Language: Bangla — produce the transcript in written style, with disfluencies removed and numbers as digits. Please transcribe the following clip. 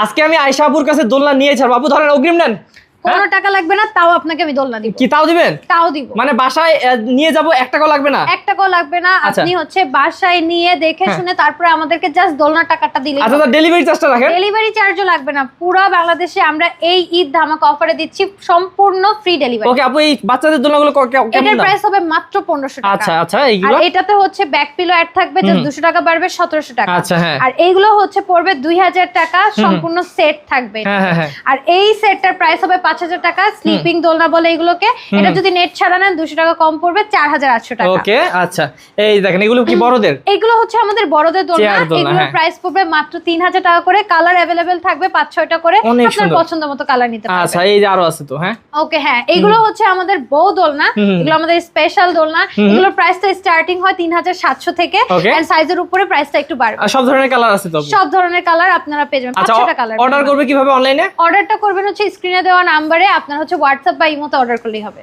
আজকে আমি আয়েশা আপুর কাছে দোলনা নিয়ে ছাড়বো। আপু ধরেন অগ্রিম নেন, কোনো টাকা লাগবে না, তাও আপনাকে আমি দোলনা দিব। কি তাও দিবেন? তাও দিব। মানে বাসায় নিয়ে যাব 1 টাকাও লাগবে না? 1 টাকাও লাগবে না। আপনি হচ্ছে বাসায় নিয়ে দেখে শুনে তারপরে আমাদেরকে জাস্ট দোলনার টাকাটা দিলেই। আচ্ছা, তো ডেলিভারি চার্জটা রাখেন? ডেলিভারি চার্জও লাগবে না। পুরো বাংলাদেশে আমরা এই ঈদ ধামাকা অফারে দিচ্ছি সম্পূর্ণ ফ্রি ডেলিভারি। ওকে আপু, এই বাচ্চাদের দোলনাগুলো কেমন দাম? এটার প্রাইস হবে মাত্র 1500 টাকা। আচ্ছা আচ্ছা, এইগুলো আর এটাতে হচ্ছে ব্যাক পিলো অ্যাড থাকবে, জাস্ট 200 টাকা বাড়বে, 1700 টাকা। আচ্ছা হ্যাঁ। আর এইগুলো হচ্ছে পড়বে 2000 টাকা, সম্পূর্ণ সেট থাকবে। হ্যাঁ। আর এই সেটটার প্রাইস হবে 5000 টাকা। স্লিপিং দোলনা বলে এগুলোকে। এটা যদি নেট ছাড়া নেন 200 টাকা কম পড়বে, 4800 টাকা। ওকে আচ্ছা, এই দেখেন এগুলো কি বড়দের? এগুলো হচ্ছে আমাদের বড়দের দোলনা। এগুলোর প্রাইস পড়বে মাত্র 3000 টাকা করে। কালার अवेलेबल থাকবে 5-6টা করে, আপনার পছন্দ মতো কালার নিতে পারবেন। আচ্ছা, এই যে আরো আছে তো। হ্যাঁ ওকে হ্যাঁ, এগুলো হচ্ছে আমাদের বউ দোলনা। এগুলো আমাদের স্পেশাল দোলনা। এগুলোর প্রাইসটা স্টার্টিং হয় 3700 থেকে, এন্ড সাইজের উপরে প্রাইসটা একটু বাড়বে। সব ধরনের কালার আছে তো? সব ধরনের কালার আপনারা পেয়ে যাবেন। 5-6টা কালার। অর্ডার করবে কিভাবে অনলাইনে? অর্ডারটা করবেন হচ্ছে স্ক্রিনে দেওয়া নম্বরে, আপনার হচ্ছে হোয়াটসঅ্যাপ বা ইমোতে অর্ডার করলেই হবে।